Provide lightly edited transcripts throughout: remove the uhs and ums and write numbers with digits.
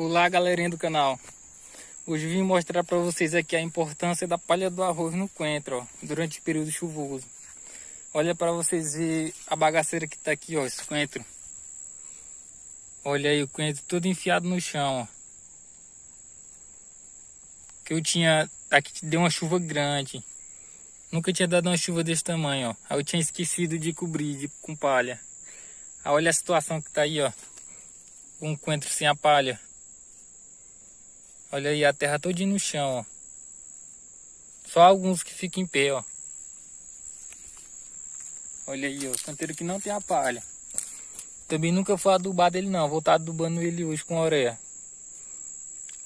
Olá, galerinha do canal. Hoje vim mostrar para vocês aqui a importância da palha do arroz no coentro, ó, durante o período chuvoso. Olha para vocês verem a bagaceira que tá aqui, ó, esse coentro. Olha aí o coentro todo enfiado no chão, ó. Que eu tinha, aqui deu uma chuva grande. Nunca tinha dado uma chuva desse tamanho, ó. Aí eu tinha esquecido de cobrir com palha. Aí olha a situação que tá aí, ó. Um coentro sem a palha. Olha aí a terra todinha no chão, ó. Só alguns que ficam em pé, ó. Olha aí, ó, o canteiro que não tem a palha. Também nunca foi adubado ele não, vou estar adubando ele hoje com ureia.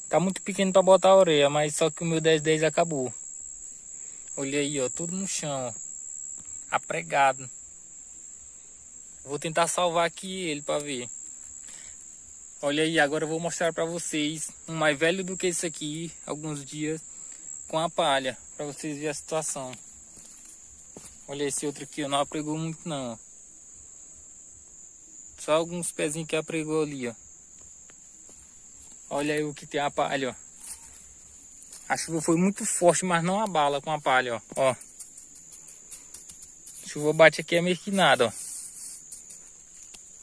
Tá muito pequeno para botar a ureia, mas só que o meu 1010 acabou. Olha aí, ó, tudo no chão, ó. Apregado. Vou tentar salvar aqui ele para ver. Olha aí, agora eu vou mostrar para vocês um mais velho do que esse aqui, alguns dias, com a palha, para vocês verem a situação. Olha esse outro aqui, ó, não apregou muito não, ó. Só alguns pezinhos que apregou ali, ó. Olha aí o que tem a palha, ó. A chuva foi muito forte, mas não abala com a palha, ó. A chuva bate aqui é meio que nada, ó.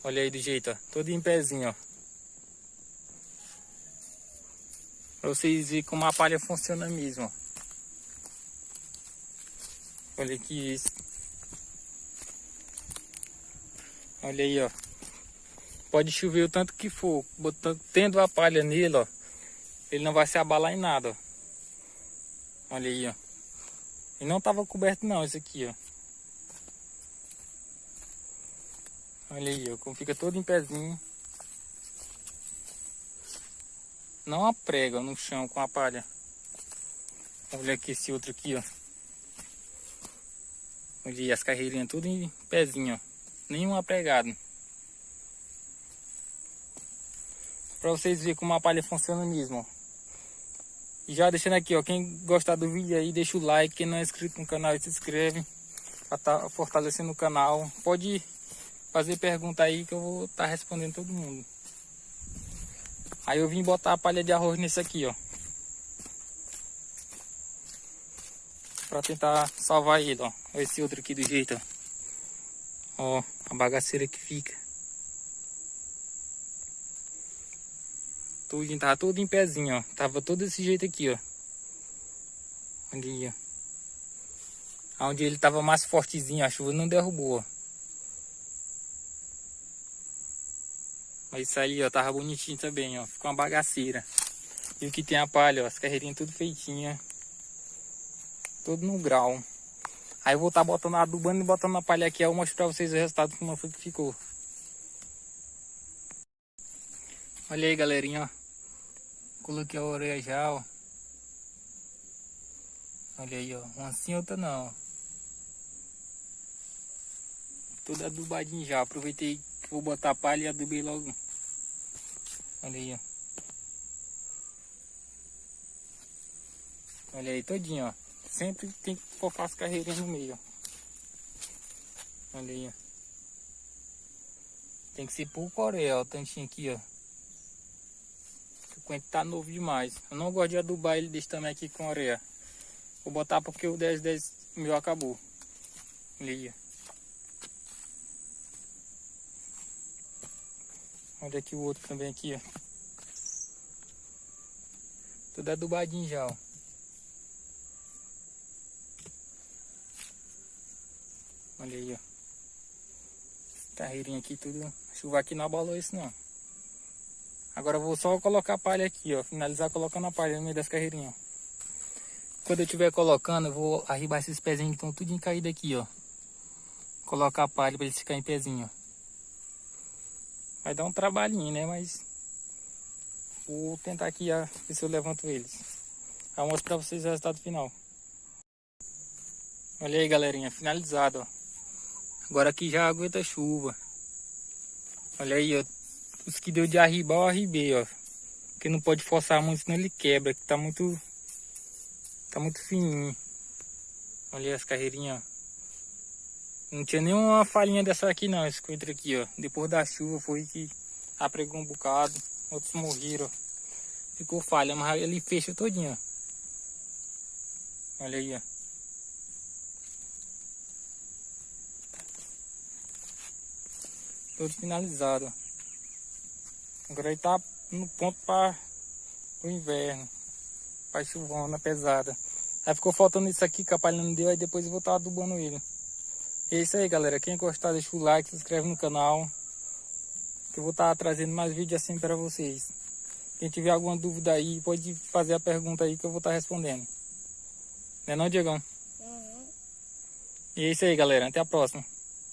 Olha aí do jeito, ó, todo em pezinho, ó. Pra vocês verem como a palha funciona mesmo, ó. Olha aqui isso. Olha aí, ó. Pode chover o tanto que for, tendo a palha nele, ó, ele não vai se abalar em nada, ó. Olha aí, ó. E não tava coberto não, esse aqui, ó. Olha aí, ó, como fica todo em pezinho. Não aprega no chão com a palha. Olha aqui esse outro aqui, ó. Olha aí, as carreirinhas tudo em pezinho, ó. Nenhum apregado. Pra vocês verem como a palha funciona mesmo, ó. E já deixando aqui, ó, quem gostar do vídeo aí, deixa o like. Quem não é inscrito no canal, se inscreve. Pra tá fortalecendo o canal. Pode fazer pergunta aí que eu vou estar respondendo todo mundo. Aí eu vim botar a palha de arroz nesse aqui, ó. Pra tentar salvar ele, ó. Olha esse outro aqui do jeito, ó. Ó, a bagaceira que fica. Tudinho, tava todo em pezinho, ó. Tava todo desse jeito aqui, ó. Olha aí, ó. Onde ele tava mais fortezinho, a chuva não derrubou, ó. Mas isso aí, ó, tava bonitinho também, ó. Ficou uma bagaceira. E o que tem a palha, ó. As carreirinhas tudo feitinha. Tudo no grau. Aí eu vou estar botando adubando e botando a palha aqui. Aí eu mostro pra vocês o resultado, como foi que ficou. Olha aí, galerinha, ó. Coloquei a ureia já, ó. Olha aí, ó. Uma sim, outra não, ó. Tudo adubadinho já. Aproveitei que vou botar a palha e adubei logo. Olha aí, ó. Olha aí, todinho, ó. Sempre tem que focar as carreirinhas no meio, ó. Olha aí, ó. Tem que ser pouco ureia, ó. O tantinho aqui, ó. O coentro tá novo demais. Eu não gosto de adubar ele desse tamanho aqui com ureia. Vou botar porque o 1010 meu acabou. Olha aí, ó. Olha aqui o outro também aqui, ó. Tudo adubadinho já, ó. Olha aí, ó. Carreirinha aqui, tudo. A chuva aqui não abalou isso, não. Agora eu vou só colocar a palha aqui, ó. Finalizar colocando a palha no meio das carreirinhas. Quando eu estiver colocando, eu vou arribar esses pezinhos que estão tudo caído aqui, ó. Colocar a palha para eles ficarem em pezinho, ó. Vai dar um trabalhinho, né? Mas vou tentar aqui, ó, ver se eu levanto eles. Aí eu mostro pra vocês o resultado final. Olha aí, galerinha, finalizado, ó. Agora aqui já aguenta a chuva. Olha aí, ó. Os que deu de arribar, eu arribei, ó. Porque não pode forçar muito, senão ele quebra. Que tá muito fininho. Olha aí as carreirinhas, ó. Não tinha nenhuma falhinha dessa aqui não, esse coentro aqui, ó. Depois da chuva foi que apregou um bocado. Outros morreram, ó. ficou falha, mas ele fecha todinho, ó. Olha aí, ó. Todo finalizado, ó. Agora ele tá no ponto para o inverno, para chuvona pesada. Aí ficou faltando isso aqui, que a palha não deu, aí depois eu vou estar adubando ele. E é isso aí, galera. Quem gostar, deixa o like, se inscreve no canal, que eu vou estar trazendo mais vídeos assim para vocês. Quem tiver alguma dúvida aí, pode fazer a pergunta aí que eu vou estar respondendo. Não é não, Diegão? E é isso aí, galera. Até a próxima.